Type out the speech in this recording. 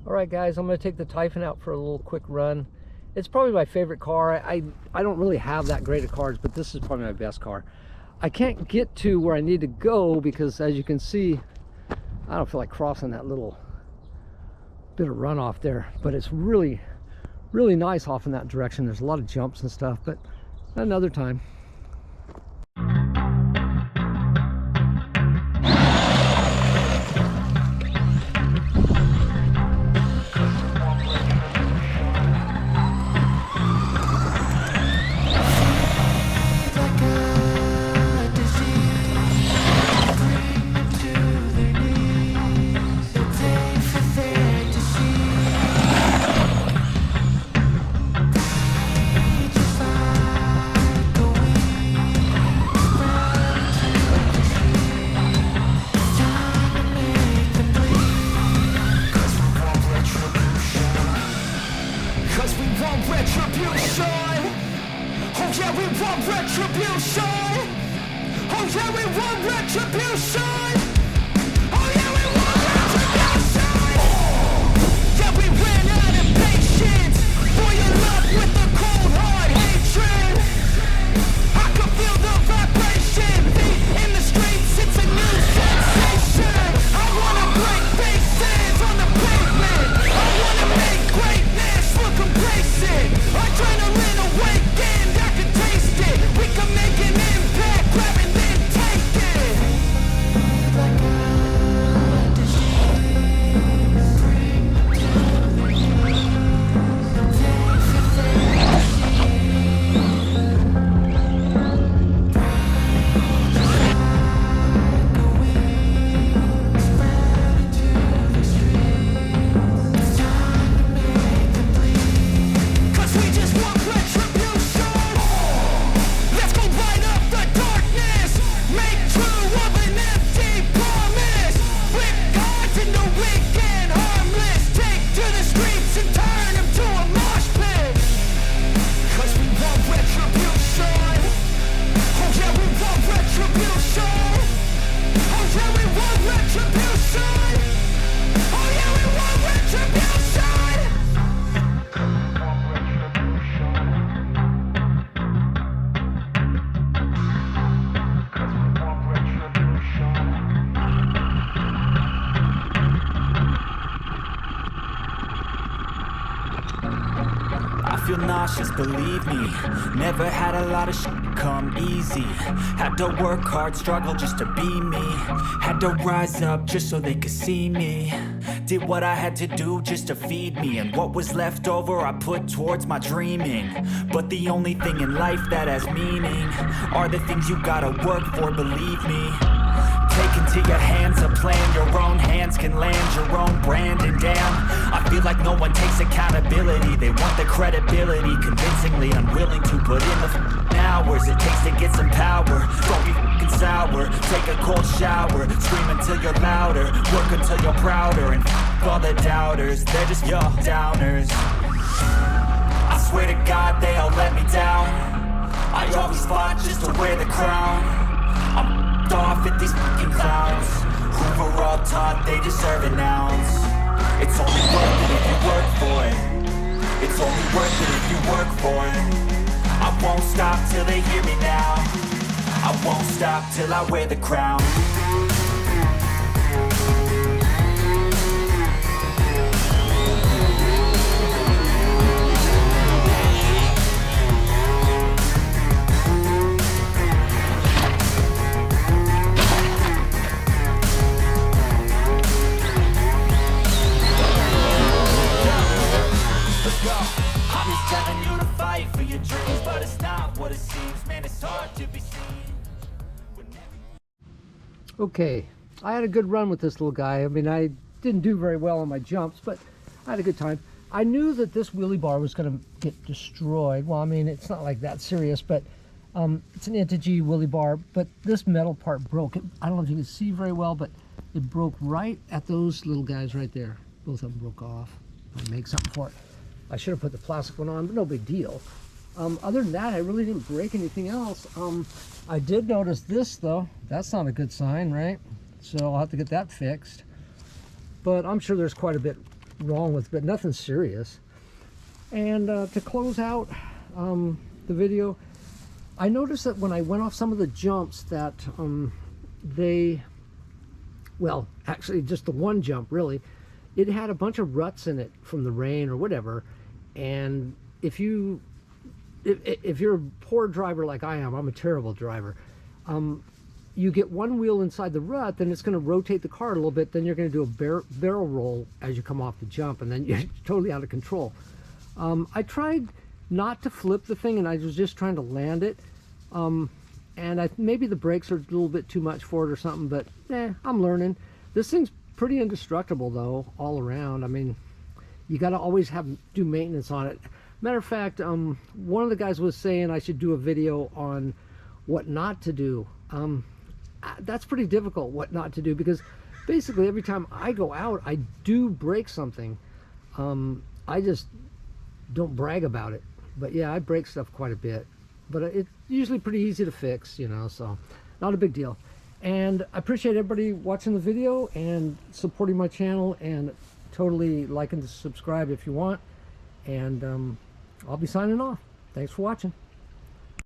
Alright guys, I'm going to take the Typhon out for a little quick run. It's probably my favorite car. I don't really have that great of cars, but this is probably my best car. I can't get to where I need to go because, as you can see, I don't feel like crossing that little bit of runoff there, but it's really nice off in that direction. There's a lot of jumps and stuff, but another time. Retribution! Oh yeah, we want retribution! Oh yeah, we want retribution! Oh yeah, we want retribution! Yeah, we ran out of patience. Boil up with the cold hard hatred. I can feel the vibration. Feet in the streets, it's a new sensation. I wanna break faces on the pavement. I wanna make greatness look complacent. Adrenaline awakened, I can taste it. We can make an impact, grab and then take it. Like a disease, feel nauseous, believe me. Never had a lot of shit come easy. Had to work hard, struggle just to be me. Had to rise up just so they could see me. Did what I had to do just to feed me. And what was left over I put towards my dreaming. But the only thing in life that has meaning are the things you gotta work for, believe me. Take into your hands a plan. Your own hands can land your own brand. And damn, I feel like no one takes accountability. They want the credibility, convincingly unwilling to put in the hours it takes to get some power. Don't be f***ing sour. Take a cold shower. Scream until you're louder. Work until you're prouder. And f*** all the doubters, they're just your downers. I swear to God they all let me down. I always fought just to wear the crown. I'm off at these fucking clowns who were all taught they deserve an ounce. It's only worth it if you work for it. It's only worth it if you work for it. I won't stop till they hear me now. I won't stop till I wear the crown. Okay, I had a good run with this little guy. I mean, I didn't do very well on my jumps, but I had a good time. I knew that this wheelie bar was going to get destroyed. Well, I mean, it's not like that serious, but it's an Integy wheelie bar, but this metal part broke. I don't know if you can see very well, but it broke right at those little guys right there. Both of them broke off. I'll make something for it. I should have put the plastic one on, but no big deal. Other than that, I really didn't break anything else. I did notice this though. That's not a good sign, right? So I'll have to get that fixed. But I'm sure there's quite a bit wrong with, but nothing serious. And to close out the video, I noticed that when I went off some of the jumps that well, actually just the one jump really, it had a bunch of ruts in it from the rain or whatever. And if you're a poor driver like I am, I'm a terrible driver, you get one wheel inside the rut, then it's going to rotate the car a little bit, then you're going to do a barrel roll as you come off the jump, and then you're totally out of control. I tried not to flip the thing, and I was just trying to land it, and maybe the brakes are a little bit too much for it or something, but I'm learning. This thing's pretty indestructible though, all around. I mean, you got to always do maintenance on it. Matter of fact, one of the guys was saying I should do a video on what not to do. That's pretty difficult, what not to do, because basically every time I go out, I do break something. I just don't brag about it, but yeah, I break stuff quite a bit, but it's usually pretty easy to fix, you know, so not a big deal. And I appreciate everybody watching the video and supporting my channel, and totally like and subscribe if you want. And I'll be signing off. Thanks for watching.